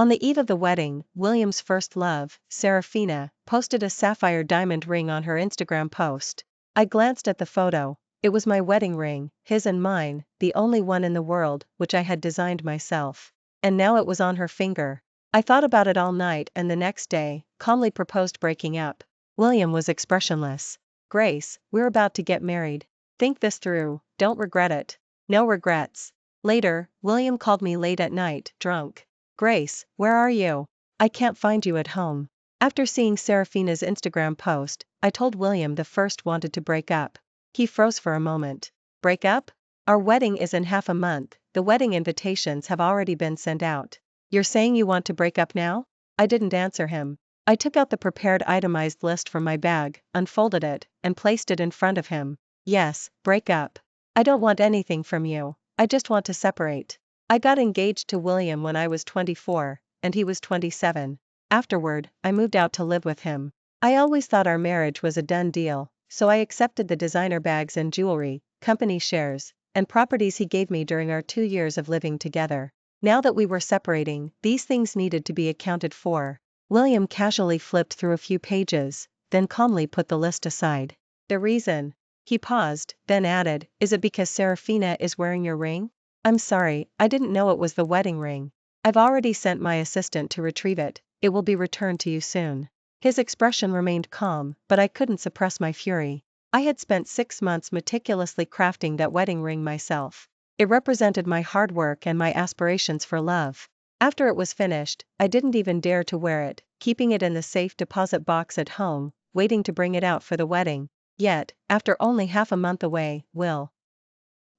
On the eve of the wedding, William's first love, Serafina, posted a sapphire diamond ring on her Instagram post. I glanced at the photo. It was my wedding ring, his and mine, the only one in the world, which I had designed myself. And now it was on her finger. I thought about it all night and the next day, calmly proposed breaking up. William was expressionless. Grace, we're about to get married. Think this through, don't regret it. No regrets. Later, William called me late at night, drunk. Grace, where are you? I can't find you at home. After seeing Serafina's Instagram post, I told William the first wanted to break up. He froze for a moment. Break up? Our wedding is in half a month, the wedding invitations have already been sent out. You're saying you want to break up now? I didn't answer him. I took out the prepared itemized list from my bag, unfolded it, and placed it in front of him. Yes, break up. I don't want anything from you, I just want to separate. I got engaged to William when I was 24, and he was 27. Afterward, I moved out to live with him. I always thought our marriage was a done deal, so I accepted the designer bags and jewelry, company shares, and properties he gave me during our 2 years of living together. Now that we were separating, these things needed to be accounted for. William casually flipped through a few pages, then calmly put the list aside. The reason? He paused, then added, is it because Serafina is wearing your ring? I'm sorry, I didn't know it was the wedding ring. I've already sent my assistant to retrieve it, it will be returned to you soon. His expression remained calm, but I couldn't suppress my fury. I had spent 6 months meticulously crafting that wedding ring myself. It represented my hard work and my aspirations for love. After it was finished, I didn't even dare to wear it, keeping it in the safe deposit box at home, waiting to bring it out for the wedding. Yet, after only half a month away,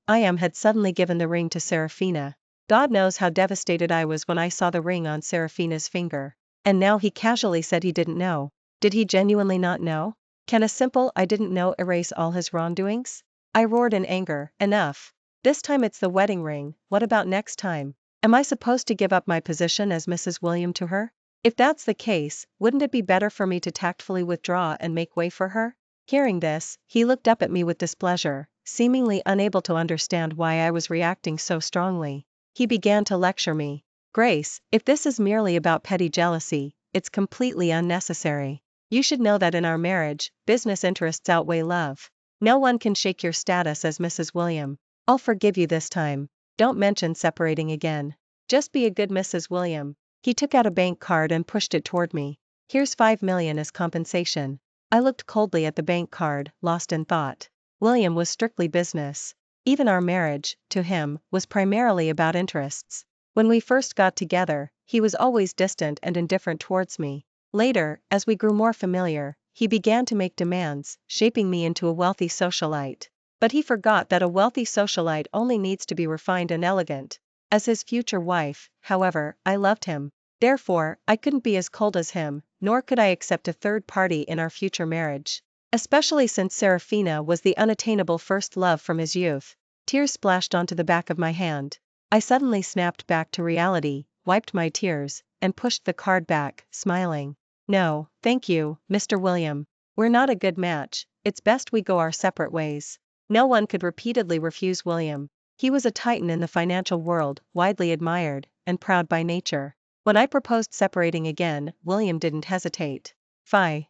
I had suddenly given the ring to Serafina. God knows how devastated I was when I saw the ring on Serafina's finger. And now he casually said he didn't know. Did he genuinely not know? Can a simple "I didn't know" erase all his wrongdoings? I roared in anger, enough. This time it's the wedding ring, what about next time? Am I supposed to give up my position as Mrs. William to her? If that's the case, wouldn't it be better for me to tactfully withdraw and make way for her? Hearing this, he looked up at me with displeasure, seemingly unable to understand why I was reacting so strongly. He began to lecture me. Grace, if this is merely about petty jealousy, it's completely unnecessary. You should know that in our marriage, business interests outweigh love. No one can shake your status as Mrs. William. I'll forgive you this time. Don't mention separating again. Just be a good Mrs. William. He took out a bank card and pushed it toward me. Here's $5 million as compensation. I looked coldly at the bank card, lost in thought. William was strictly business. Even our marriage, to him, was primarily about interests. When we first got together, he was always distant and indifferent towards me. Later, as we grew more familiar, he began to make demands, shaping me into a wealthy socialite. But he forgot that a wealthy socialite only needs to be refined and elegant. As his future wife, however, I loved him. Therefore, I couldn't be as cold as him, nor could I accept a third party in our future marriage. Especially since Serafina was the unattainable first love from his youth. Tears splashed onto the back of my hand. I suddenly snapped back to reality, wiped my tears, and pushed the card back, smiling. No, thank you, Mr. William. We're not a good match, it's best we go our separate ways. No one could repeatedly refuse William. He was a titan in the financial world, widely admired, and proud by nature. When I proposed separating again, William didn't hesitate. Fie.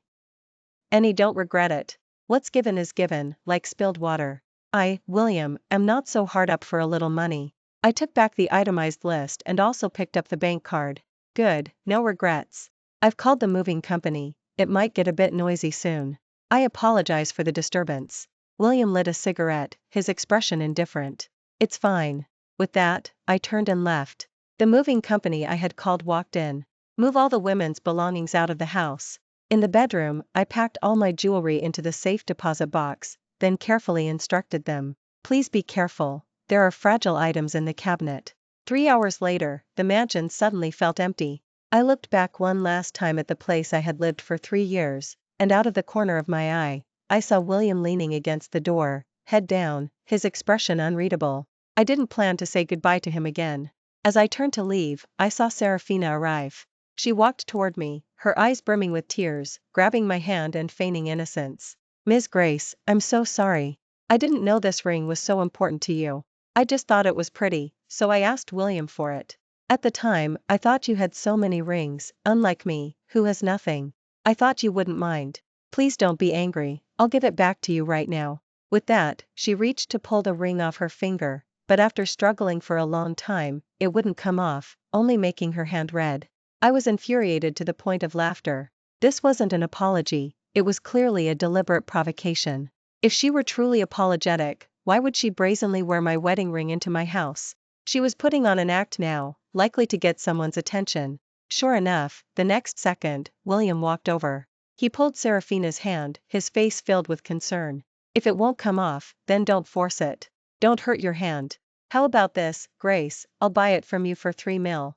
And don't regret it. What's given is given, like spilled water. William, am not so hard up for a little money. I took back the itemized list and also picked up the bank card. Good, no regrets. I've called the moving company, it might get a bit noisy soon. I apologize for the disturbance. William lit a cigarette, his expression indifferent. It's fine. With that, I turned and left. The moving company I had called walked in. Move all the women's belongings out of the house. In the bedroom, I packed all my jewelry into the safe deposit box, then carefully instructed them. Please be careful, there are fragile items in the cabinet. 3 hours later, the mansion suddenly felt empty. I looked back one last time at the place I had lived for 3 years, and out of the corner of my eye, I saw William leaning against the door, head down, his expression unreadable. I didn't plan to say goodbye to him again. As I turned to leave, I saw Serafina arrive. She walked toward me, her eyes brimming with tears, grabbing my hand and feigning innocence. Ms. Grace, I'm so sorry. I didn't know this ring was so important to you. I just thought it was pretty, so I asked William for it. At the time, I thought you had so many rings, unlike me, who has nothing. I thought you wouldn't mind. Please don't be angry, I'll give it back to you right now." With that, she reached to pull the ring off her finger, but after struggling for a long time, it wouldn't come off, only making her hand red. I was infuriated to the point of laughter. This wasn't an apology, it was clearly a deliberate provocation. If she were truly apologetic, why would she brazenly wear my wedding ring into my house? She was putting on an act now, likely to get someone's attention. Sure enough, the next second, William walked over. He pulled Serafina's hand, his face filled with concern. "If it won't come off, then don't force it. Don't hurt your hand. How about this, Grace, I'll buy it from you for 3 mil.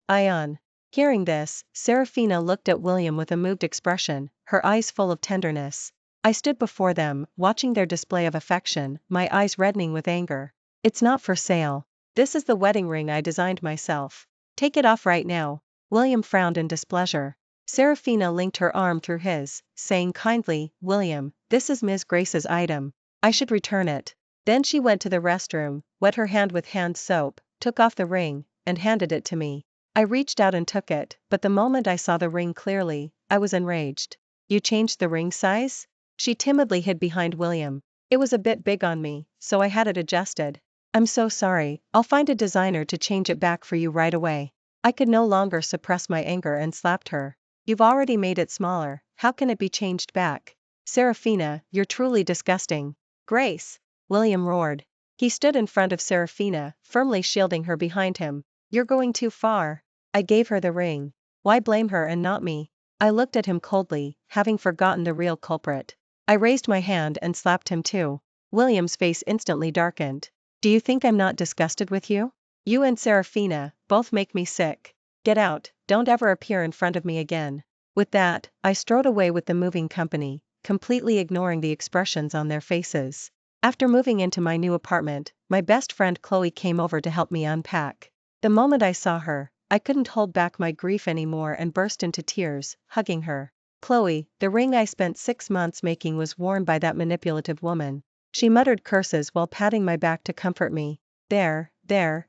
Ion." Hearing this, Serafina looked at William with a moved expression, her eyes full of tenderness. I stood before them, watching their display of affection, my eyes reddening with anger. "It's not for sale. This is the wedding ring I designed myself. Take it off right now." William frowned in displeasure. Serafina linked her arm through his, saying kindly, "William, this is Ms. Grace's item. I should return it." Then she went to the restroom, wet her hand with hand soap, took off the ring, and handed it to me. I reached out and took it, but the moment I saw the ring clearly, I was enraged. "You changed the ring size?" She timidly hid behind William. "It was a bit big on me, so I had it adjusted." "I'm so sorry, I'll find a designer to change it back for you right away." I could no longer suppress my anger and slapped her. "You've already made it smaller, how can it be changed back?" "Serafina, you're truly disgusting." "Grace!" William roared. He stood in front of Serafina, firmly shielding her behind him. "You're going too far." "I gave her the ring. Why blame her and not me?" I looked at him coldly, having forgotten the real culprit. I raised my hand and slapped him too. William's face instantly darkened. "Do you think I'm not disgusted with you? You and Serafina both make me sick. Get out, don't ever appear in front of me again." With that, I strode away with the moving company, completely ignoring the expressions on their faces. After moving into my new apartment, my best friend Chloe came over to help me unpack. The moment I saw her, I couldn't hold back my grief anymore and burst into tears, hugging her. "Chloe, the ring I spent 6 months making was worn by that manipulative woman." She muttered curses while patting my back to comfort me. There,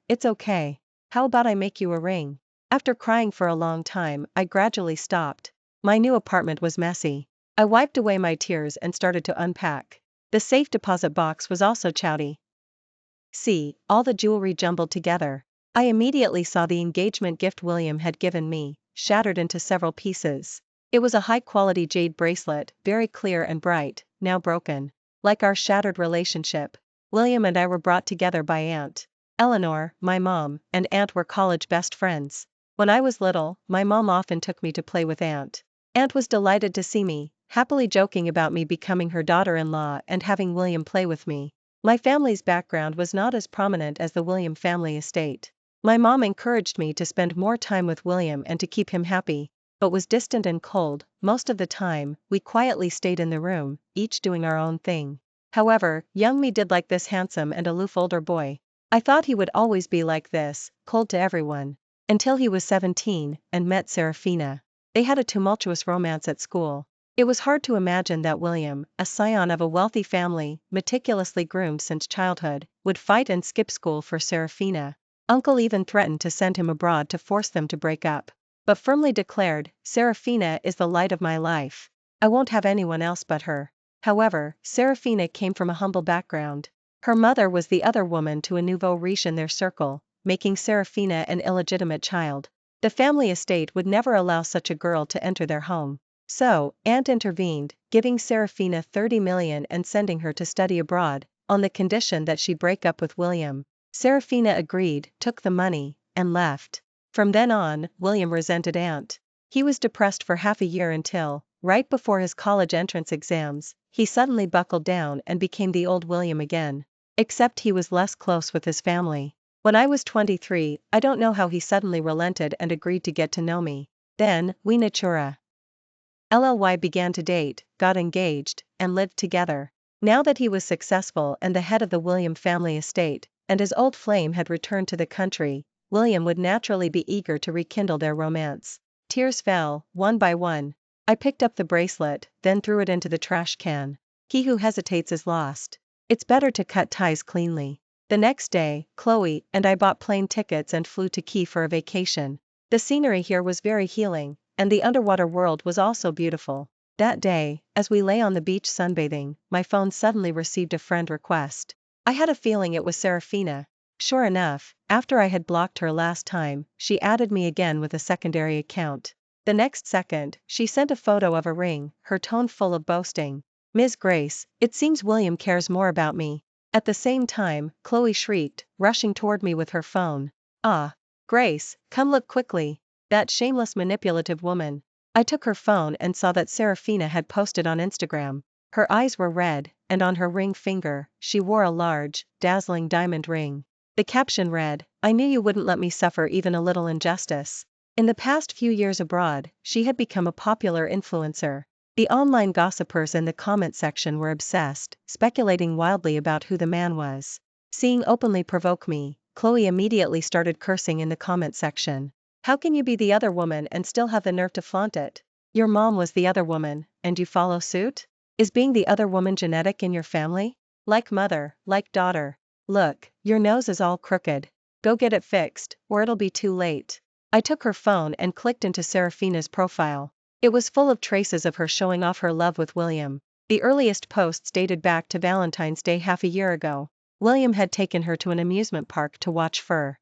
it's okay. How about I make you a ring?" After crying for a long time, I gradually stopped. My new apartment was messy. I wiped away my tears and started to unpack. The safe deposit box was also chowdy. See, all the jewelry jumbled together. I immediately saw the engagement gift William had given me, shattered into several pieces. It was a high-quality jade bracelet, very clear and bright, now broken. Like our shattered relationship, William and I were brought together by Aunt Eleanor. My mom and Aunt were college best friends. When I was little, my mom often took me to play with Aunt. Aunt was delighted to see me, happily joking about me becoming her daughter-in-law and having William play with me. My family's background was not as prominent as the William family estate. My mom encouraged me to spend more time with William and to keep him happy, but was distant and cold. Most of the time, we quietly stayed in the room, each doing our own thing. However, young me did like this handsome and aloof older boy. I thought he would always be like this, cold to everyone. Until he was 17, and met Serafina. They had a tumultuous romance at school. It was hard to imagine that William, a scion of a wealthy family, meticulously groomed since childhood, would fight and skip school for Serafina. Uncle even threatened to send him abroad to force them to break up, but firmly declared, "Serafina is the light of my life. I won't have anyone else but her." However, Serafina came from a humble background. Her mother was the other woman to a nouveau riche in their circle, making Serafina an illegitimate child. The family estate would never allow such a girl to enter their home. So, Aunt intervened, giving Serafina 30 million and sending her to study abroad, on the condition that she break up with William. Serafina agreed, took the money, and left. From then on, William resented Aunt. He was depressed for half a year until, right before his college entrance exams, he suddenly buckled down and became the old William again. Except he was less close with his family. When I was 23, I don't know how he suddenly relented and agreed to get to know me. Then, we Natura LLY began to date, got engaged, and lived together. Now that he was successful and the head of the William family estate, and his old flame had returned to the country, William would naturally be eager to rekindle their romance. Tears fell, one by one. I picked up the bracelet, then threw it into the trash can. He who hesitates is lost. It's better to cut ties cleanly. The next day, Chloe and I bought plane tickets and flew to Key for a vacation. The scenery here was very healing, and the underwater world was also beautiful. That day, as we lay on the beach sunbathing, my phone suddenly received a friend request. I had a feeling it was Serafina. Sure enough, after I had blocked her last time, she added me again with a secondary account. The next second, she sent a photo of a ring, her tone full of boasting. "Ms. Grace, it seems William cares more about me." At the same time, Chloe shrieked, rushing toward me with her phone. "Ah! Grace, come look quickly. That shameless manipulative woman." I took her phone and saw that Serafina had posted on Instagram. Her eyes were red, and on her ring finger, she wore a large, dazzling diamond ring. The caption read, "I knew you wouldn't let me suffer even a little injustice." In the past few years abroad, she had become a popular influencer. The online gossipers in the comment section were obsessed, speculating wildly about who the man was. Seeing openly provoke me, Chloe immediately started cursing in the comment section. "How can you be the other woman and still have the nerve to flaunt it? Your mom was the other woman, and you follow suit? Is being the other woman genetic in your family? Like mother, like daughter. Look, your nose is all crooked. Go get it fixed, or it'll be too late." I took her phone and clicked into Serafina's profile. It was full of traces of her showing off her love with William. The earliest posts dated back to Valentine's Day half a year ago. William had taken her to an amusement park to watch fur.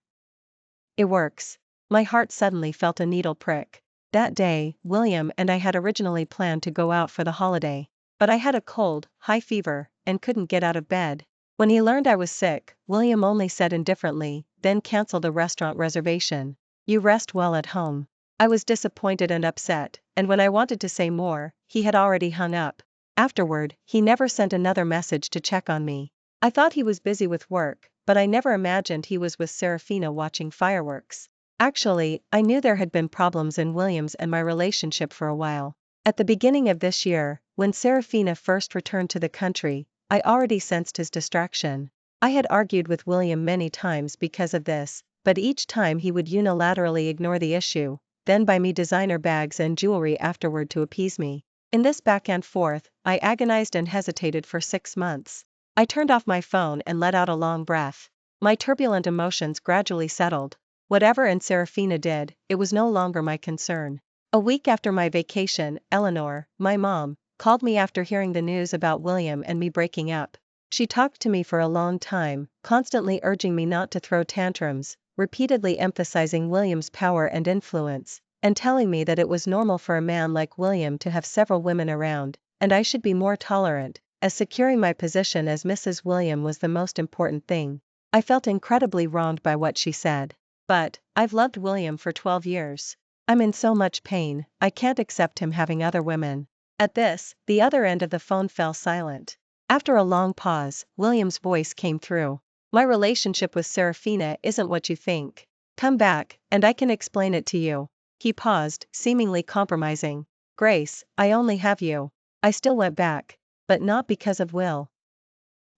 It works. My heart suddenly felt a needle prick. That day, William and I had originally planned to go out for the holiday. But I had a cold, high fever, and couldn't get out of bed. When he learned I was sick, William only said indifferently, "Then cancel the restaurant reservation. You rest well at home." I was disappointed and upset, and when I wanted to say more, he had already hung up. Afterward, he never sent another message to check on me. I thought he was busy with work, but I never imagined he was with Serafina watching fireworks. Actually, I knew there had been problems in Williams and my relationship for a while. At the beginning of this year, when Serafina first returned to the country, I already sensed his distraction. I had argued with William many times because of this, but each time he would unilaterally ignore the issue, then buy me designer bags and jewelry afterward to appease me. In this back and forth, I agonized and hesitated for 6 months. I turned off my phone and let out a long breath. My turbulent emotions gradually settled. Whatever Serafina did, it was no longer my concern. A week after my vacation, Eleanor, my mom, called me after hearing the news about William and me breaking up. She talked to me for a long time, constantly urging me not to throw tantrums, repeatedly emphasizing William's power and influence, and telling me that it was normal for a man like William to have several women around, and I should be more tolerant, as securing my position as Mrs. William was the most important thing. I felt incredibly wronged by what she said. But, I've loved William for 12 years. I'm in so much pain, I can't accept him having other women. At this, the other end of the phone fell silent. After a long pause, William's voice came through. "My relationship with Serafina isn't what you think. Come back, and I can explain it to you." He paused, seemingly compromising. "Grace, I only have you." I still went back. "But not because of Will.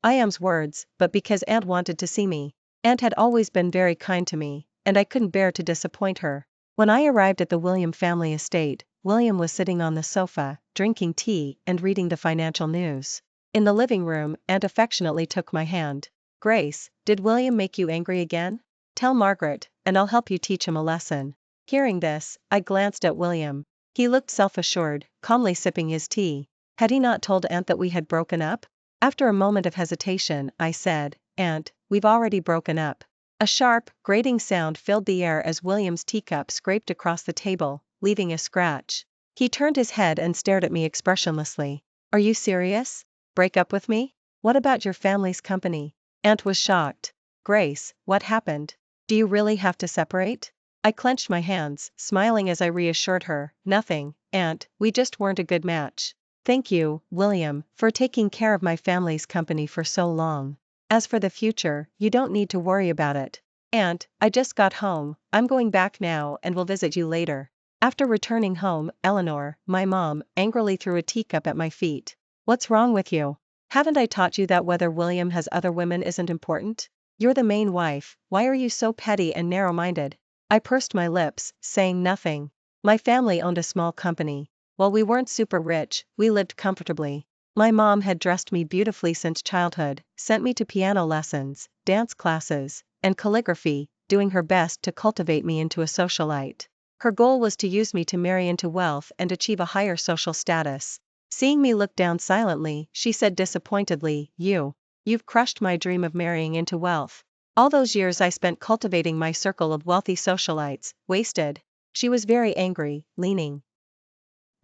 I am's words, but because Aunt wanted to see me. Aunt had always been very kind to me, and I couldn't bear to disappoint her." When I arrived at the William family estate, William was sitting on the sofa, drinking tea and reading the financial news. In the living room, Aunt affectionately took my hand. "Grace, did William make you angry again? Tell Margaret, and I'll help you teach him a lesson." Hearing this, I glanced at William. He looked self-assured, calmly sipping his tea. Had he not told Aunt that we had broken up? After a moment of hesitation, I said, "Aunt, we've already broken up." A sharp, grating sound filled the air as William's teacup scraped across the table, leaving a scratch. He turned his head and stared at me expressionlessly. "Are you serious? Break up with me? What about your family's company?" Aunt was shocked. "Grace, what happened? Do you really have to separate?" I clenched my hands, smiling as I reassured her, "Nothing, Aunt, we just weren't a good match. Thank you, William, for taking care of my family's company for so long. As for the future, you don't need to worry about it. Aunt, I just got home, I'm going back now and will visit you later." After returning home, Eleanor, my mom, angrily threw a teacup at my feet. "What's wrong with you? Haven't I taught you that whether William has other women isn't important? You're the main wife, why are you so petty and narrow-minded?" I pursed my lips, saying nothing. My family owned a small company. While we weren't super rich, we lived comfortably. My mom had dressed me beautifully since childhood, sent me to piano lessons, dance classes, and calligraphy, doing her best to cultivate me into a socialite. Her goal was to use me to marry into wealth and achieve a higher social status. Seeing me look down silently, she said disappointedly, You've crushed my dream of marrying into wealth. All those years I spent cultivating my circle of wealthy socialites, wasted." She was very angry, leaning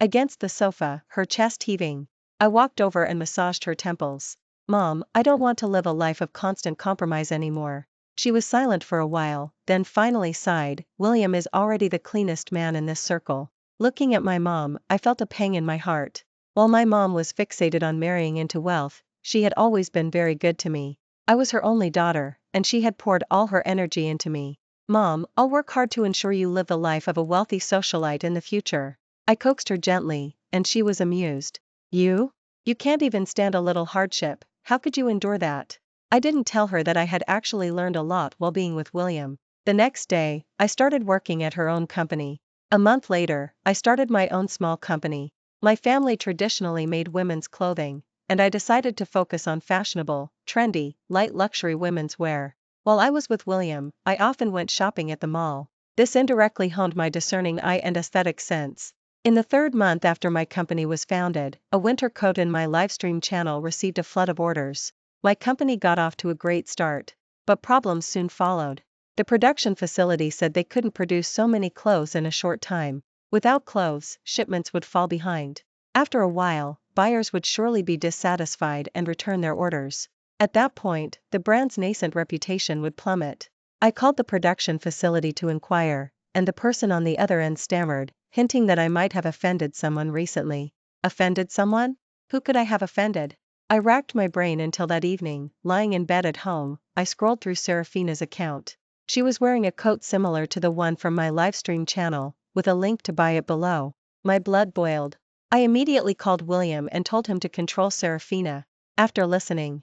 against the sofa, her chest heaving. I walked over and massaged her temples. "Mom, I don't want to live a life of constant compromise anymore." She was silent for a while, then finally sighed, "William is already the cleanest man in this circle." Looking at my mom, I felt a pang in my heart. While my mom was fixated on marrying into wealth, she had always been very good to me. I was her only daughter, and she had poured all her energy into me. "Mom, I'll work hard to ensure you live the life of a wealthy socialite in the future." I coaxed her gently, and she was amused. You? You can't even stand a little hardship, how could you endure that?" I didn't tell her that I had actually learned a lot while being with William. The next day, I started working at her own company. A month later, I started my own small company. My family traditionally made women's clothing, and I decided to focus on fashionable, trendy, light luxury women's wear. While I was with William, I often went shopping at the mall. This indirectly honed my discerning eye and aesthetic sense. In the third month after my company was founded, a winter coat in my livestream channel received a flood of orders. My company got off to a great start, but problems soon followed. The production facility said they couldn't produce so many clothes in a short time. Without clothes, shipments would fall behind. After a while, buyers would surely be dissatisfied and return their orders. At that point, the brand's nascent reputation would plummet. I called the production facility to inquire, and the person on the other end stammered, hinting that I might have offended someone recently. Offended someone? Who could I have offended? I racked my brain until that evening, lying in bed at home, I scrolled through Serafina's account. She was wearing a coat similar to the one from my livestream channel, with a link to buy it below. My blood boiled. I immediately called William and told him to control Serafina. After listening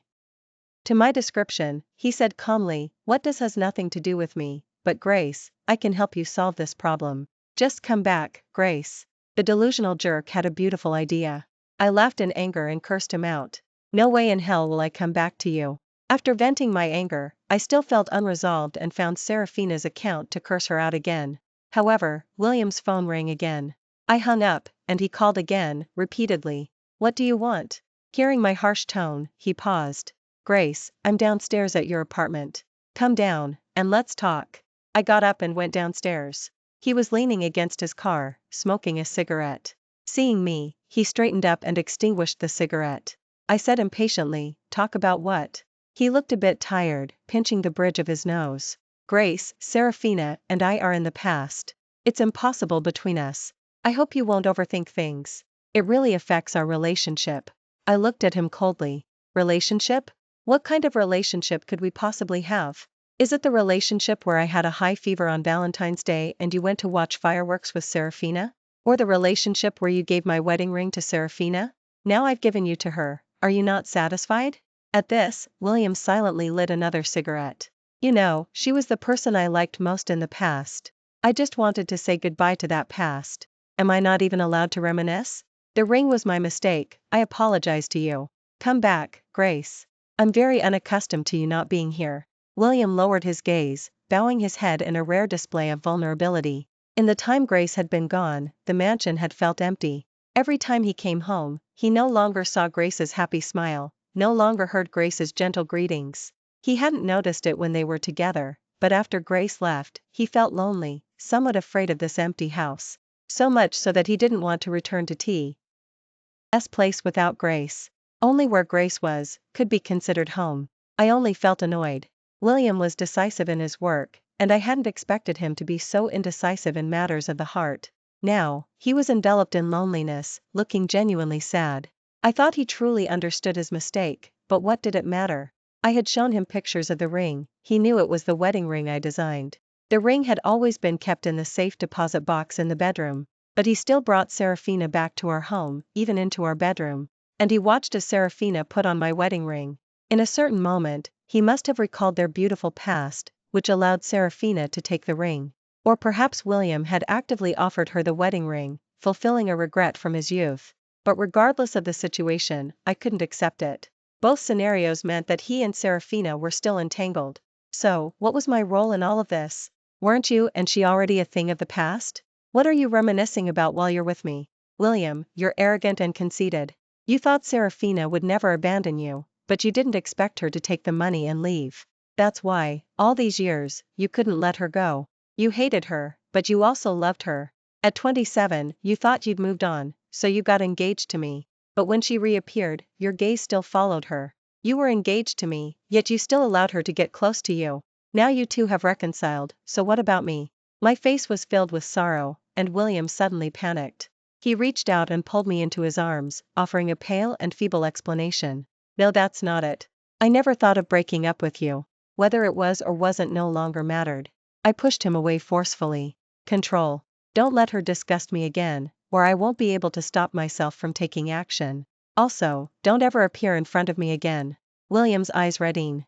to my description, he said calmly, "What does has nothing to do with me, but Grace, I can help you solve this problem. Just come back, Grace." The delusional jerk had a beautiful idea. I laughed in anger and cursed him out. "No way in hell will I come back to you." After venting my anger, I still felt unresolved and found Serafina's account to curse her out again. However, William's phone rang again. I hung up, and he called again, repeatedly. "What do you want?" Hearing my harsh tone, he paused. "Grace, I'm downstairs at your apartment. Come down, and let's talk." I got up and went downstairs. He was leaning against his car, smoking a cigarette. Seeing me, he straightened up and extinguished the cigarette. I said impatiently, "Talk about what?" He looked a bit tired, pinching the bridge of his nose. "Grace, Serafina and I are in the past. It's impossible between us. I hope you won't overthink things. It really affects our relationship." I looked at him coldly. Relationship? What kind of relationship could we possibly have? Is it the relationship where I had a high fever on Valentine's Day and you went to watch fireworks with Serafina? Or the relationship where you gave my wedding ring to Serafina? Now I've given you to her, are you not satisfied? At this, William silently lit another cigarette. "You know, she was the person I liked most in the past. I just wanted to say goodbye to that past. Am I not even allowed to reminisce? The ring was my mistake, I apologize to you. Come back, Grace. I'm very unaccustomed to you not being here." William lowered his gaze, bowing his head in a rare display of vulnerability. In the time Grace had been gone, the mansion had felt empty. Every time he came home, he no longer saw Grace's happy smile, no longer heard Grace's gentle greetings. He hadn't noticed it when they were together, but after Grace left, he felt lonely, somewhat afraid of this empty house. So much so that he didn't want to return to T.'s place without Grace. Only where Grace was, could be considered home. I only felt annoyed. William was decisive in his work, and I hadn't expected him to be so indecisive in matters of the heart. Now, he was enveloped in loneliness, looking genuinely sad. I thought he truly understood his mistake, but what did it matter? I had shown him pictures of the ring, he knew it was the wedding ring I designed. The ring had always been kept in the safe deposit box in the bedroom, but he still brought Serafina back to our home, even into our bedroom. And he watched as Serafina put on my wedding ring. In a certain moment, he must have recalled their beautiful past, which allowed Serafina to take the ring. Or perhaps William had actively offered her the wedding ring, fulfilling a regret from his youth. but regardless of the situation, I couldn't accept it. Both scenarios meant that he and Serafina were still entangled. So, what was my role in all of this? Weren't you and she already a thing of the past? What are you reminiscing about while you're with me? William, you're arrogant and conceited. You thought Serafina would never abandon you, but you didn't expect her to take the money and leave. That's why, all these years, you couldn't let her go. You hated her, but you also loved her. At 27, you thought you'd moved on, so you got engaged to me. But when she reappeared, your gaze still followed her. You were engaged to me, yet you still allowed her to get close to you. Now you two have reconciled, so what about me? My face was filled with sorrow, and William suddenly panicked. He reached out and pulled me into his arms, offering a pale and feeble explanation. No, that's not it. I never thought of breaking up with you. Whether it was or wasn't no longer mattered. I pushed him away forcefully. Control. Don't let her disgust me again, or I won't be able to stop myself from taking action. Also, don't ever appear in front of me again. William's eyes reddened.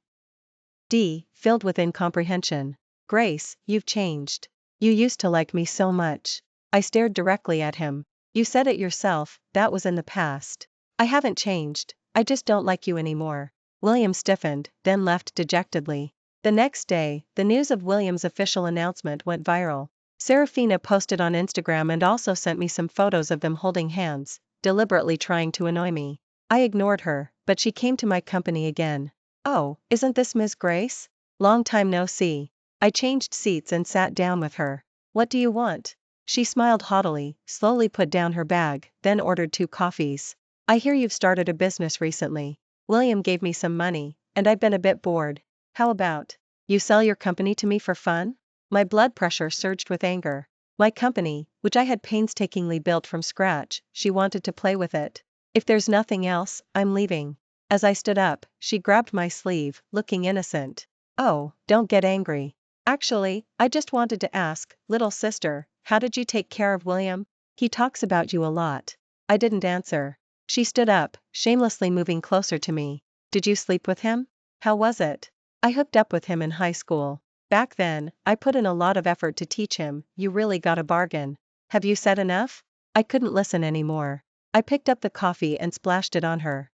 Filled with incomprehension. Grace, you've changed. You used to like me so much. I stared directly at him. You said it yourself, that was in the past. I haven't changed, I just don't like you anymore. William stiffened, then left dejectedly. The next day, the news of William's official announcement went viral. Serafina posted on Instagram and also sent me some photos of them holding hands, deliberately trying to annoy me. I ignored her, but she came to my company again. Oh, isn't this Miss Grace? Long time no see. I changed seats and sat down with her. What do you want? She smiled haughtily, slowly put down her bag, then ordered 2 coffees. I hear you've started a business recently. William gave me some money, and I've been a bit bored. How about you sell your company to me for fun? My blood pressure surged with anger. My company, which I had painstakingly built from scratch, she wanted to play with it. If there's nothing else, I'm leaving. As I stood up, she grabbed my sleeve, looking innocent. Oh, don't get angry. Actually, I just wanted to ask, little sister, how did you take care of William? He talks about you a lot. I didn't answer. She stood up, shamelessly moving closer to me. Did you sleep with him? How was it? I hooked up with him in high school. Back then, I put in a lot of effort to teach him. You really got a bargain. Have you said enough? I couldn't listen anymore. I picked up the coffee and splashed it on her.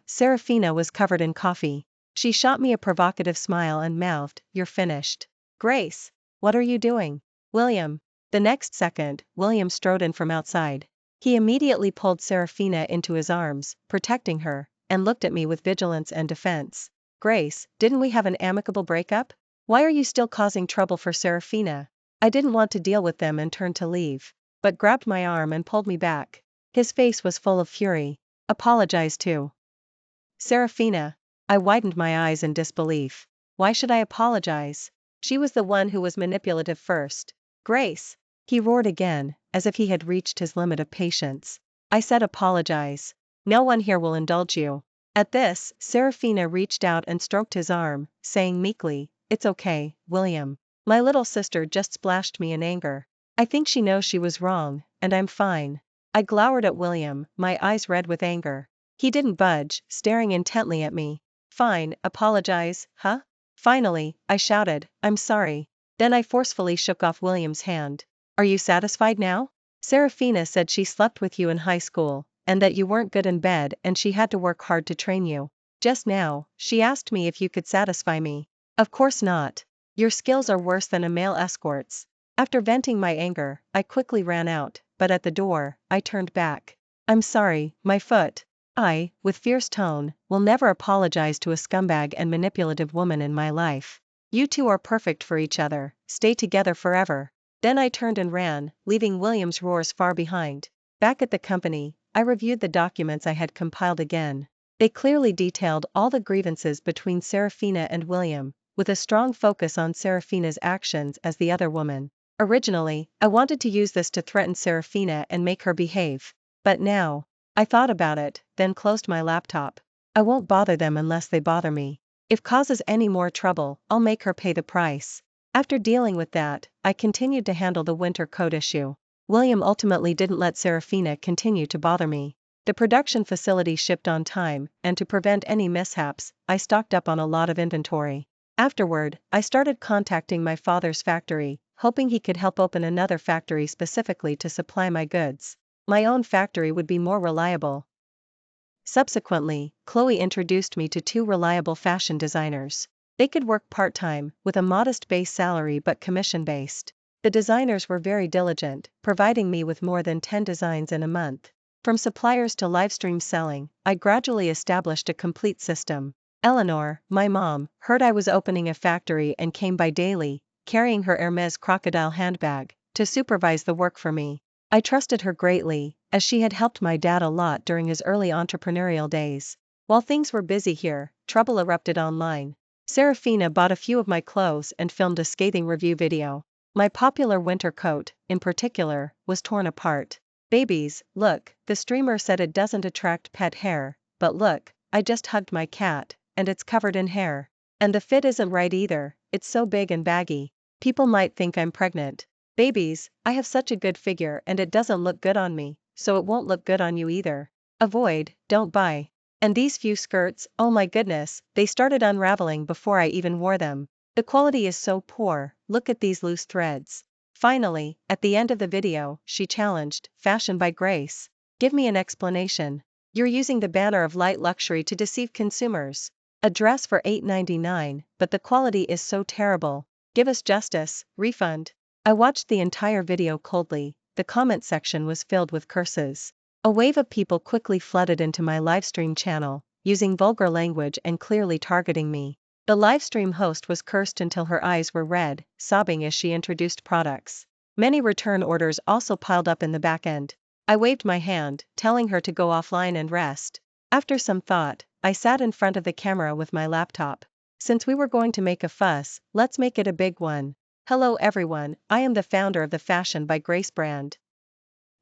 Serafina was covered in coffee. She shot me a provocative smile and mouthed, "You're finished." Grace, what are you doing? William. The next second, William strode in from outside. He immediately pulled Serafina into his arms, protecting her, and looked at me with vigilance and defense. Grace, didn't we have an amicable breakup? Why are you still causing trouble for Serafina? I didn't want to deal with them and turned to leave, but grabbed my arm and pulled me back. His face was full of fury. Apologize to Serafina. I widened my eyes in disbelief. Why should I apologize? She was the one who was manipulative first. Grace! He roared again, as if he had reached his limit of patience. I said apologize. No one here will indulge you. At this, Serafina reached out and stroked his arm, saying meekly, "It's okay, William. My little sister just splashed me in anger. I think she knows she was wrong, and I'm fine." I glowered at William, my eyes red with anger. He didn't budge, staring intently at me. Fine, apologize, huh? Finally, I shouted, "I'm sorry." Then I forcefully shook off William's hand. Are you satisfied now? Serafina said she slept with you in high school, and that you weren't good in bed and she had to work hard to train you. Just now, she asked me if you could satisfy me. Of course not. Your skills are worse than a male escort's. After venting my anger, I quickly ran out, but at the door, I turned back. I'm sorry, my foot. I, with fierce tone, will never apologize to a scumbag and manipulative woman in my life. You two are perfect for each other, stay together forever. Then I turned and ran, leaving William's roars far behind. Back at the company, I reviewed the documents I had compiled again. They clearly detailed all the grievances between Serafina and William, with a strong focus on Serafina's actions as the other woman. Originally, I wanted to use this to threaten Serafina and make her behave. But now, I thought about it, then closed my laptop. I won't bother them unless they bother me. If causes any more trouble, I'll make her pay the price. After dealing with that, I continued to handle the winter coat issue. William ultimately didn't let Serafina continue to bother me. The production facility shipped on time, and to prevent any mishaps, I stocked up on a lot of inventory. Afterward, I started contacting my father's factory, hoping he could help open another factory specifically to supply my goods. My own factory would be more reliable. Subsequently, Chloe introduced me to two reliable fashion designers. They could work part-time, with a modest base salary but commission-based. The designers were very diligent, providing me with more than 10 designs in a month. From suppliers to livestream selling, I gradually established a complete system. Eleanor, my mom, heard I was opening a factory and came by daily, carrying her Hermes crocodile handbag, to supervise the work for me. I trusted her greatly, as she had helped my dad a lot during his early entrepreneurial days. While things were busy here, trouble erupted online. Serafina bought a few of my clothes and filmed a scathing review video. My popular winter coat, in particular, was torn apart. Babies, look, the streamer said it doesn't attract pet hair, but look, I just hugged my cat, and it's covered in hair. And the fit isn't right either, it's so big and baggy. People might think I'm pregnant. Babies, I have such a good figure and it doesn't look good on me, so it won't look good on you either. Avoid, don't buy. And these few skirts, oh my goodness, they started unraveling before I even wore them. The quality is so poor, look at these loose threads. Finally, at the end of the video, she challenged, Fashion by Grace. Give me an explanation. You're using the banner of light luxury to deceive consumers. A dress for $8.99, but the quality is so terrible. Give us justice, refund. I watched the entire video coldly. The comment section was filled with curses. A wave of people quickly flooded into my livestream channel, using vulgar language and clearly targeting me. The livestream host was cursed until her eyes were red, sobbing as she introduced products. Many return orders also piled up in the back end. I waved my hand, telling her to go offline and rest. After some thought, I sat in front of the camera with my laptop. Since we were going to make a fuss, let's make it a big one. Hello everyone, I am the founder of the Fashion by Grace brand.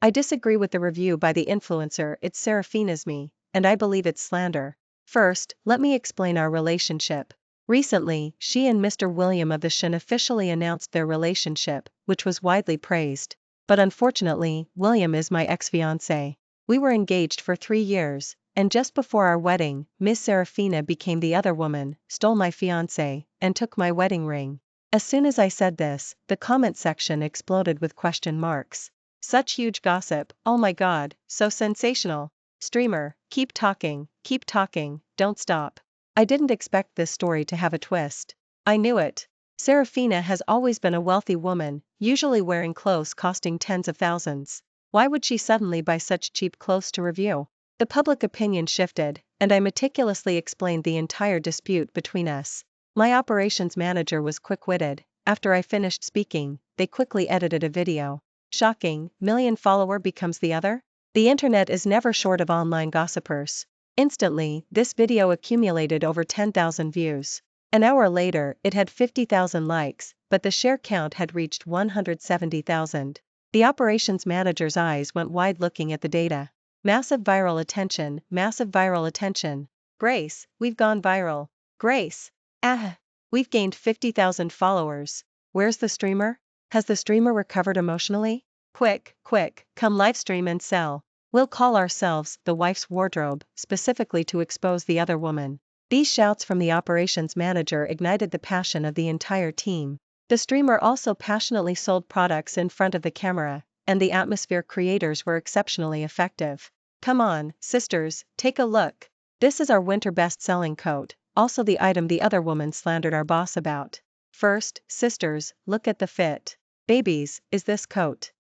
I disagree with the review by the influencer. It's Serafina's me, and I believe it's slander. First, let me explain our relationship. Recently, she and Mr. William of the Shin officially announced their relationship, which was widely praised. But unfortunately, William is my ex-fiancé. We were engaged for 3 years, and just before our wedding, Miss Serafina became the other woman, stole my fiancé, and took my wedding ring. As soon as I said this, the comment section exploded with question marks. Such huge gossip, oh my god, so sensational. Streamer, keep talking, don't stop. I didn't expect this story to have a twist. I knew it. Serafina has always been a wealthy woman, usually wearing clothes costing tens of thousands. Why would she suddenly buy such cheap clothes to review? The public opinion shifted, and I meticulously explained the entire dispute between us. My operations manager was quick-witted. After I finished speaking, they quickly edited a video. Shocking, million follower becomes the other? The internet is never short of online gossipers. Instantly, this video accumulated over 10,000 views. An hour later, it had 50,000 likes, but the share count had reached 170,000. The operations manager's eyes went wide looking at the data. Massive viral attention, massive viral attention. Grace, we've gone viral. Grace. We've gained 50,000 followers. Where's the streamer? Has the streamer recovered emotionally? Quick, come livestream and sell. We'll call ourselves the wife's wardrobe, specifically to expose the other woman. These shouts from the operations manager ignited the passion of the entire team. The streamer also passionately sold products in front of the camera, and the atmosphere creators were exceptionally effective. Come on, sisters, take a look. This is our winter best-selling coat, also the item the other woman slandered our boss about. First, sisters, look at the fit. Babies, is this coat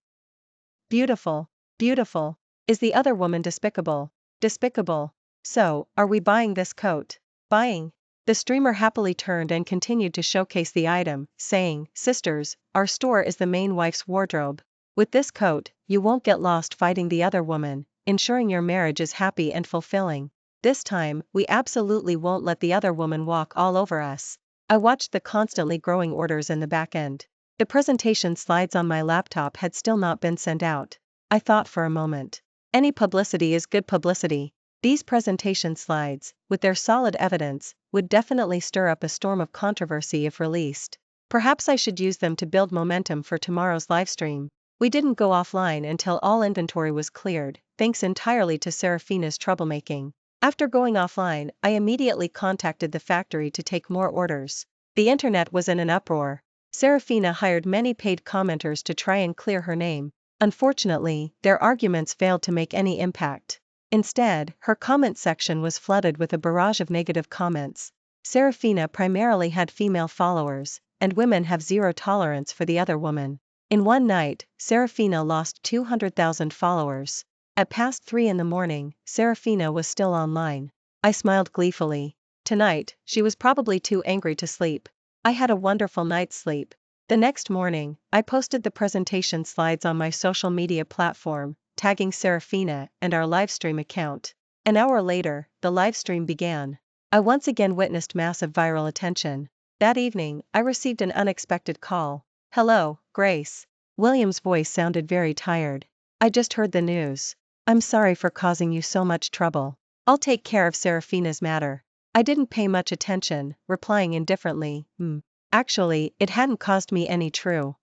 beautiful? Beautiful. Is the other woman despicable? Despicable. So, are we buying this coat? Buying. The streamer happily turned and continued to showcase the item, saying, Sisters, our store is the main wife's wardrobe. With this coat, you won't get lost fighting the other woman, ensuring your marriage is happy and fulfilling. This time, we absolutely won't let the other woman walk all over us. I watched the constantly growing orders in the back end. The presentation slides on my laptop had still not been sent out. I thought for a moment. Any publicity is good publicity. These presentation slides, with their solid evidence, would definitely stir up a storm of controversy if released. Perhaps I should use them to build momentum for tomorrow's livestream. We didn't go offline until all inventory was cleared, thanks entirely to Serafina's troublemaking. After going offline, I immediately contacted the factory to take more orders. The internet was in an uproar. Serafina hired many paid commenters to try and clear her name. Unfortunately, their arguments failed to make any impact. Instead, her comment section was flooded with a barrage of negative comments. Serafina primarily had female followers, and women have zero tolerance for the other woman. In one night, Serafina lost 200,000 followers. At past 3 in the morning, Serafina was still online. I smiled gleefully. Tonight, she was probably too angry to sleep. I had a wonderful night's sleep. The next morning, I posted the presentation slides on my social media platform, tagging Serafina and our livestream account. An hour later, the livestream began. I once again witnessed massive viral attention. That evening, I received an unexpected call. "Hello, Grace." William's voice sounded very tired. "I just heard the news. I'm sorry for causing you so much trouble. I'll take care of Serafina's matter." I didn't pay much attention, replying indifferently, Actually, it hadn't caused me any true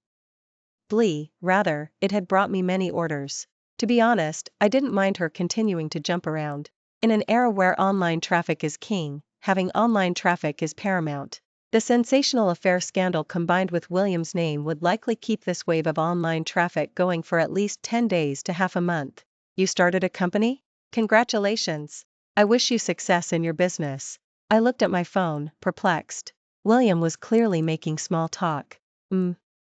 blee, rather, it had brought me many orders. To be honest, I didn't mind her continuing to jump around. In an era where online traffic is king, having online traffic is paramount. The sensational affair scandal combined with William's name would likely keep this wave of online traffic going for at least 10 days to half a month. "You started a company? Congratulations. I wish you success in your business." I looked at my phone, perplexed. William was clearly making small talk.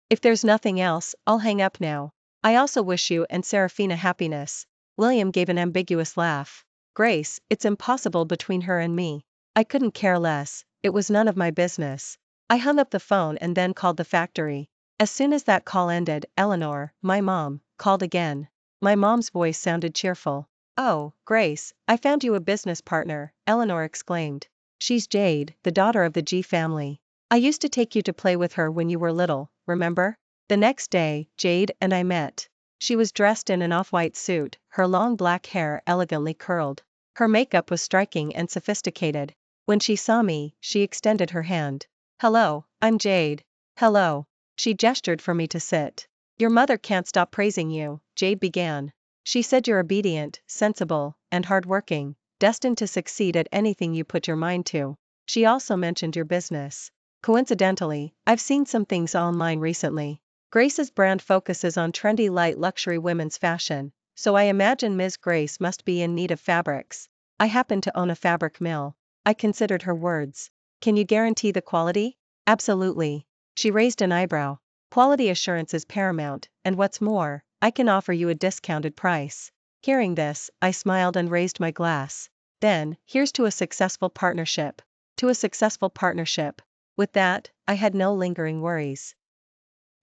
If there's nothing else, I'll hang up now. I also wish you and Serafina happiness." William gave an ambiguous laugh. "Grace, it's impossible between her and me. I couldn't care less, it was none of my business." I hung up the phone and then called the factory. As soon as that call ended, Eleanor, my mom, called again. My mom's voice sounded cheerful. "Oh, Grace, I found you a business partner," Eleanor exclaimed. "She's Jade, the daughter of the G family. I used to take you to play with her when you were little, remember?" The next day, Jade and I met. She was dressed in an off-white suit, her long black hair elegantly curled. Her makeup was striking and sophisticated. When she saw me, she extended her hand. "Hello, I'm Jade." "Hello." She gestured for me to sit. "Your mother can't stop praising you," Jade began. "She said you're obedient, sensible, and hardworking, destined to succeed at anything you put your mind to. She also mentioned your business. Coincidentally, I've seen some things online recently. Grace's brand focuses on trendy light luxury women's fashion, so I imagine Ms. Grace must be in need of fabrics. I happen to own a fabric mill." I considered her words. "Can you guarantee the quality?" "Absolutely." She raised an eyebrow. "Quality assurance is paramount, and what's more, I can offer you a discounted price." Hearing this, I smiled and raised my glass. "Then, here's to a successful partnership." To a successful partnership. With that, I had no lingering worries.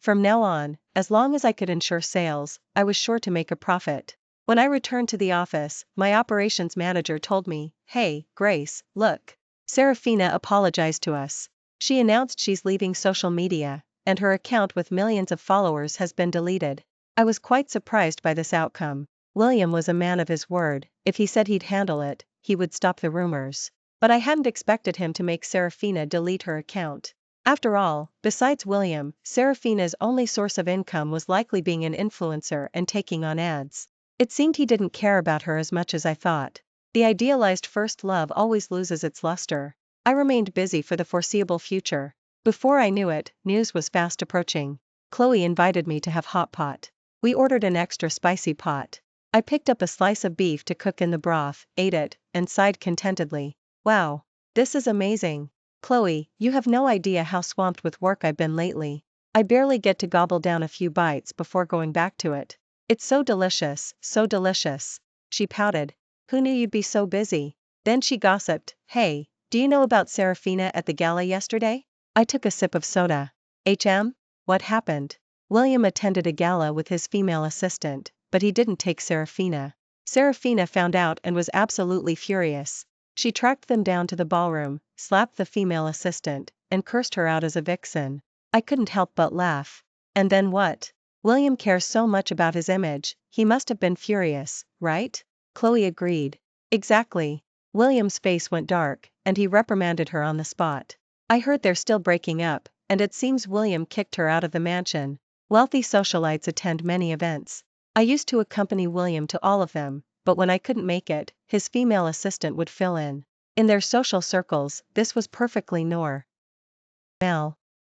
From now on, as long as I could ensure sales, I was sure to make a profit. When I returned to the office, my operations manager told me, "Hey, Grace, look. Serafina apologized to us. She announced she's leaving social media, and her account with millions of followers has been deleted." I was quite surprised by this outcome. William was a man of his word. If he said he'd handle it, he would stop the rumors. But I hadn't expected him to make Serafina delete her account. After all, besides William, Serafina's only source of income was likely being an influencer and taking on ads. It seemed he didn't care about her as much as I thought. The idealized first love always loses its luster. I remained busy for the foreseeable future. Before I knew it, news was fast approaching. Chloe invited me to have hot pot. We ordered an extra spicy pot. I picked up a slice of beef to cook in the broth, ate it, and sighed contentedly. "Wow. This is amazing. Chloe, you have no idea how swamped with work I've been lately. I barely get to gobble down a few bites before going back to it. It's so delicious, so delicious." She pouted. "Who knew you'd be so busy?" Then she gossiped, "Hey, do you know about Serafina at the gala yesterday?" I took a sip of soda. What happened?" William attended a gala with his female assistant, but he didn't take Serafina. Serafina found out and was absolutely furious. She tracked them down to the ballroom, slapped the female assistant, and cursed her out as a vixen. I couldn't help but laugh. And then what? William cares so much about his image, he must have been furious, right? Chloe agreed. Exactly. William's face went dark, and he reprimanded her on the spot. I heard they're still breaking up, and it seems William kicked her out of the mansion. Wealthy socialites attend many events. I used to accompany William to all of them, but when I couldn't make it, his female assistant would fill in. In their social circles, this was perfectly normal.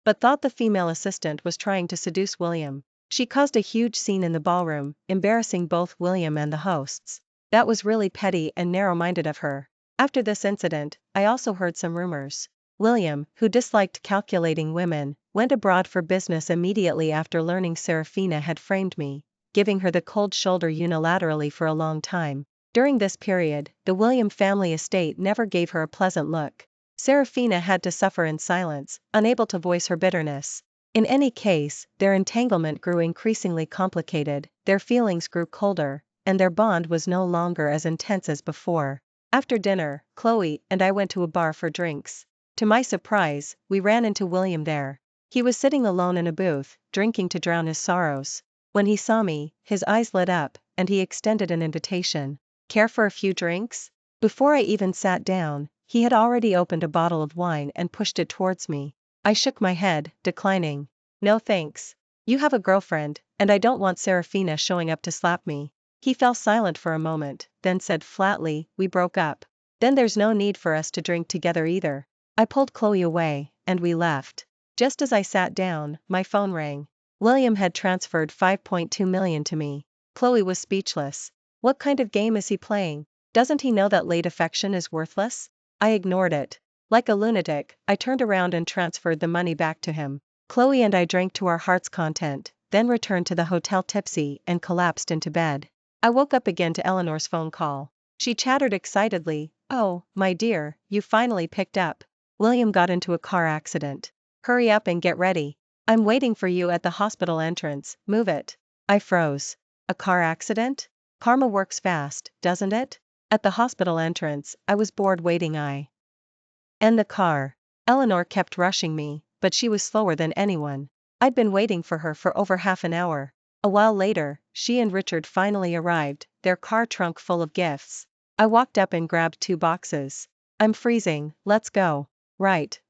But thought the female assistant was trying to seduce William. She caused a huge scene in the ballroom, embarrassing both William and the hosts. That was really petty and narrow-minded of her. After this incident, I also heard some rumors. William, who disliked calculating women, went abroad for business immediately after learning Serafina had framed me, giving her the cold shoulder unilaterally for a long time. During this period, the William family estate never gave her a pleasant look. Serafina had to suffer in silence, unable to voice her bitterness. In any case, their entanglement grew increasingly complicated, their feelings grew colder, and their bond was no longer as intense as before. After dinner, Chloe and I went to a bar for drinks. To my surprise, we ran into William there. He was sitting alone in a booth, drinking to drown his sorrows. When he saw me, his eyes lit up, and he extended an invitation. Care for a few drinks? Before I even sat down, he had already opened a bottle of wine and pushed it towards me. I shook my head, declining. No thanks. You have a girlfriend, and I don't want Serafina showing up to slap me. He fell silent for a moment, then said flatly, we broke up. Then there's no need for us to drink together either. I pulled Chloe away, and we left. Just as I sat down, my phone rang. William had transferred $5.2 million to me. Chloe was speechless. What kind of game is he playing? Doesn't he know that late affection is worthless? I ignored it. Like a lunatic, I turned around and transferred the money back to him. Chloe and I drank to our heart's content, then returned to the hotel tipsy and collapsed into bed. I woke up again to Eleanor's phone call. She chattered excitedly, oh, my dear, you finally picked up. William got into a car accident. Hurry up and get ready. I'm waiting for you at the hospital entrance, move it. I froze. A car accident? Karma works fast, doesn't it? At the hospital entrance, I was bored waiting. And the car. Eleanor kept rushing me, but she was slower than anyone. I'd been waiting for her for over half an hour. A while later, she and Richard finally arrived, their car trunk full of gifts. I walked up and grabbed 2 boxes. I'm freezing, let's go. Right,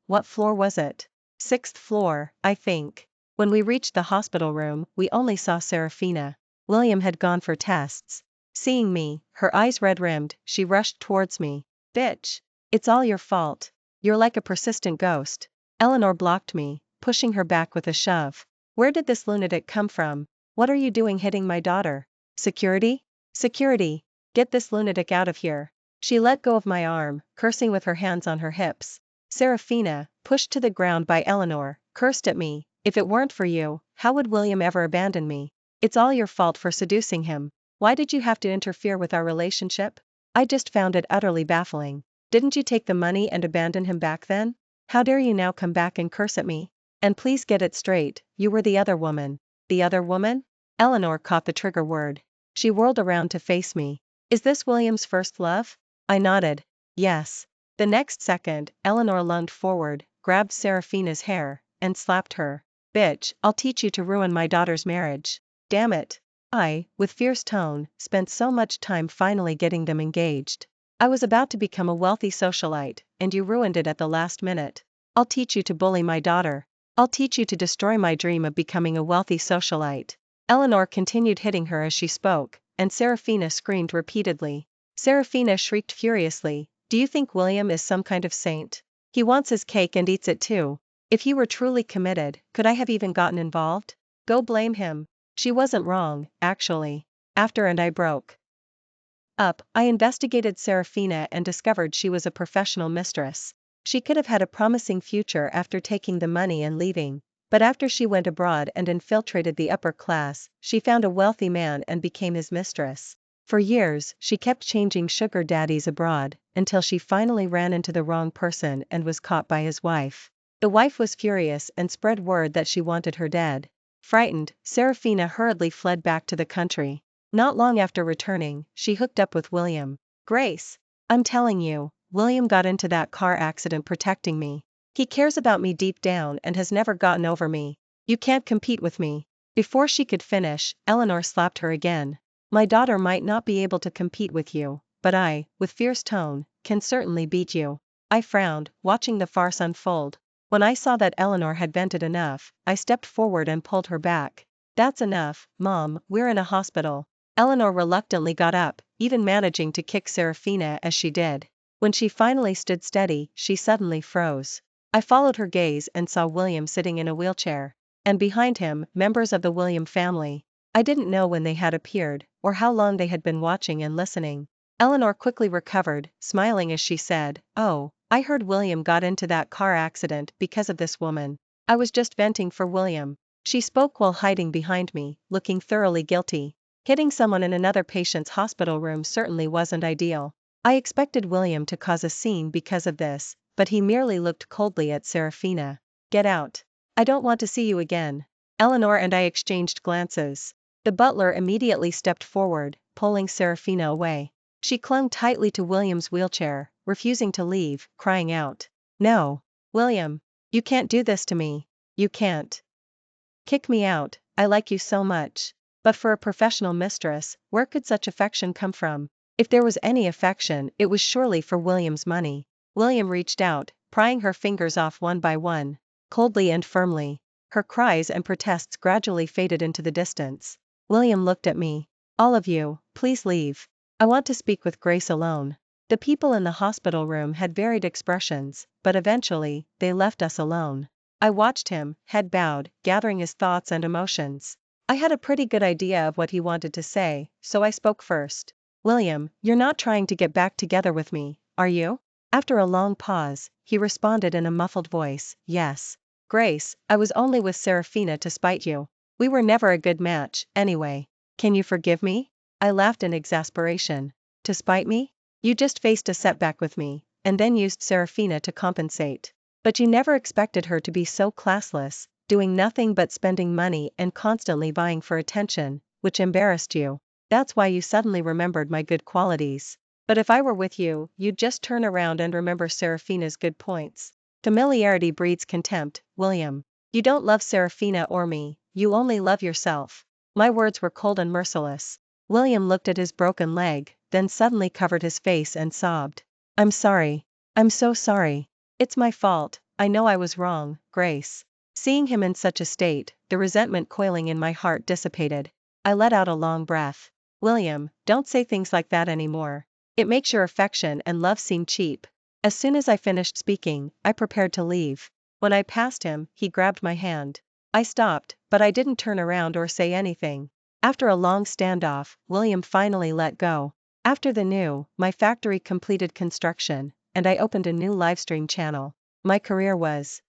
what floor was it? 6th floor, I think. When we reached the hospital room, we only saw Serafina. William had gone for tests. Seeing me, her eyes red-rimmed, she rushed towards me. Bitch. It's all your fault. You're like a persistent ghost. Eleanor blocked me, pushing her back with a shove. Where did this lunatic come from? What are you doing hitting my daughter? Security? Security. Get this lunatic out of here. She let go of my arm, cursing with her hands on her hips. Serafina, pushed to the ground by Eleanor, cursed at me. If it weren't for you, how would William ever abandon me? It's all your fault for seducing him. Why did you have to interfere with our relationship? I just found it utterly baffling. Didn't you take the money and abandon him back then? How dare you now come back and curse at me? And please get it straight, you were the other woman. The other woman? Eleanor caught the trigger word. She whirled around to face me. Is this William's first love? I nodded. Yes. The next second, Eleanor lunged forward, grabbed Serafina's hair, and slapped her. Bitch, I'll teach you to ruin my daughter's marriage. Damn it. I, with fierce tone, spent so much time finally getting them engaged. I was about to become a wealthy socialite, and you ruined it at the last minute. I'll teach you to bully my daughter. I'll teach you to destroy my dream of becoming a wealthy socialite. Eleanor continued hitting her as she spoke, and Serafina screamed repeatedly. Serafina shrieked furiously, do you think William is some kind of saint? He wants his cake and eats it too. If he were truly committed, could I have even gotten involved? Go blame him. She wasn't wrong, actually. After I broke up, I investigated Serafina and discovered she was a professional mistress. She could have had a promising future after taking the money and leaving, but after she went abroad and infiltrated the upper class, she found a wealthy man and became his mistress. For years, she kept changing sugar daddies abroad, until she finally ran into the wrong person and was caught by his wife. The wife was furious and spread word that she wanted her dead. Frightened, Serafina hurriedly fled back to the country. Not long after returning, she hooked up with William. Grace, I'm telling you, William got into that car accident protecting me. He cares about me deep down and has never gotten over me. You can't compete with me. Before she could finish, Eleanor slapped her again. My daughter might not be able to compete with you, but I, with fierce tone, can certainly beat you. I frowned, watching the farce unfold. When I saw that Eleanor had vented enough, I stepped forward and pulled her back. That's enough, Mom, we're in a hospital. Eleanor reluctantly got up, even managing to kick Serafina as she did. When she finally stood steady, she suddenly froze. I followed her gaze and saw William sitting in a wheelchair. and behind him, members of the William family. I didn't know when they had appeared, or how long they had been watching and listening. Eleanor quickly recovered, smiling as she said, "Oh, I heard William got into that car accident because of this woman. I was just venting for William." She spoke while hiding behind me, looking thoroughly guilty. Hitting someone in another patient's hospital room certainly wasn't ideal. I expected William to cause a scene because of this, but he merely looked coldly at Serafina. "Get out. I don't want to see you again." Eleanor and I exchanged glances. The butler immediately stepped forward, pulling Serafina away. She clung tightly to William's wheelchair, refusing to leave, crying out, "No, William, you can't do this to me. You can't kick me out, I like you so much." But for a professional mistress, where could such affection come from? If there was any affection, it was surely for William's money. William reached out, prying her fingers off one by one, coldly and firmly. Her cries and protests gradually faded into the distance. William looked at me. "All of you, please leave. I want to speak with Grace alone." The people in the hospital room had varied expressions, but eventually, they left us alone. I watched him, head bowed, gathering his thoughts and emotions. I had a pretty good idea of what he wanted to say, so I spoke first. "William, you're not trying to get back together with me, are you?" After a long pause, he responded in a muffled voice, "Yes. Grace, I was only with Serafina to spite you. We were never a good match, anyway. Can you forgive me?" I laughed in exasperation. "To spite me? You just faced a setback with me, and then used Serafina to compensate. But you never expected her to be so classless, doing nothing but spending money and constantly vying for attention, which embarrassed you. That's why you suddenly remembered my good qualities. But if I were with you, you'd just turn around and remember Serafina's good points. Familiarity breeds contempt, William. You don't love Serafina or me, you only love yourself." My words were cold and merciless. William looked at his broken leg, then suddenly covered his face and sobbed. "I'm sorry. I'm so sorry. It's my fault, I know I was wrong, Grace." Seeing him in such a state, the resentment coiling in my heart dissipated. I let out a long breath. "William, don't say things like that anymore. It makes your affection and love seem cheap." As soon as I finished speaking, I prepared to leave. When I passed him, he grabbed my hand. I stopped, but I didn't turn around or say anything. After a long standoff, William finally let go. After my factory completed construction, and I opened a new livestream channel. My career was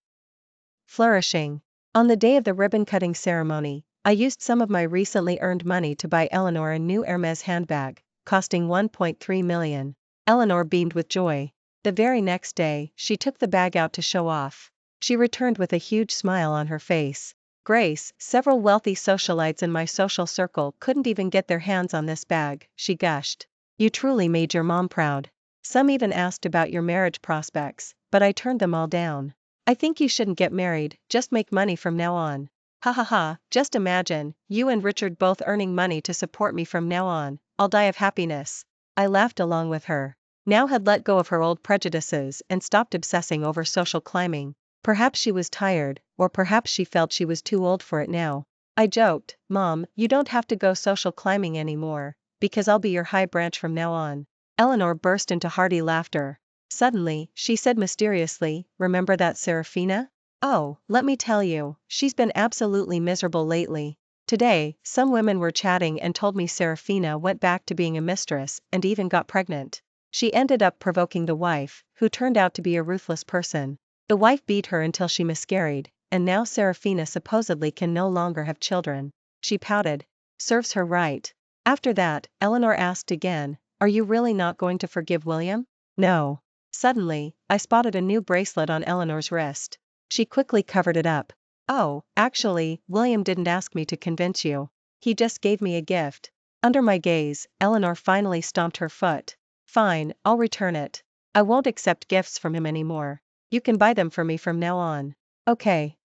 flourishing. On the day of the ribbon-cutting ceremony, I used some of my recently earned money to buy Eleanor a new Hermes handbag, costing $1.3 million. Eleanor beamed with joy. The very next day, she took the bag out to show off. She returned with a huge smile on her face. "Grace, several wealthy socialites in my social circle couldn't even get their hands on this bag," she gushed. "You truly made your mom proud. Some even asked about your marriage prospects, but I turned them all down. I think you shouldn't get married, just make money from now on. Ha ha ha, just imagine, you and Richard both earning money to support me from now on, I'll die of happiness." I laughed along with her. Now had let go of her old prejudices and stopped obsessing over social climbing. Perhaps she was tired, or perhaps she felt she was too old for it now. I joked, "Mom, you don't have to go social climbing anymore, because I'll be your high branch from now on." Eleanor burst into hearty laughter. Suddenly, she said mysteriously, "Remember that Serafina? Oh, let me tell you, she's been absolutely miserable lately. Today, some women were chatting and told me Serafina went back to being a mistress and even got pregnant. She ended up provoking the wife, who turned out to be a ruthless person. The wife beat her until she miscarried, and now Serafina supposedly can no longer have children." She pouted. "Serves her right." After that, Eleanor asked again, "Are you really not going to forgive William?" "No." Suddenly, I spotted a new bracelet on Eleanor's wrist. She quickly covered it up. "Oh, actually, William didn't ask me to convince you. He just gave me a gift." Under my gaze, Eleanor finally stomped her foot. "Fine, I'll return it. I won't accept gifts from him anymore. You can buy them for me from now on." "Okay."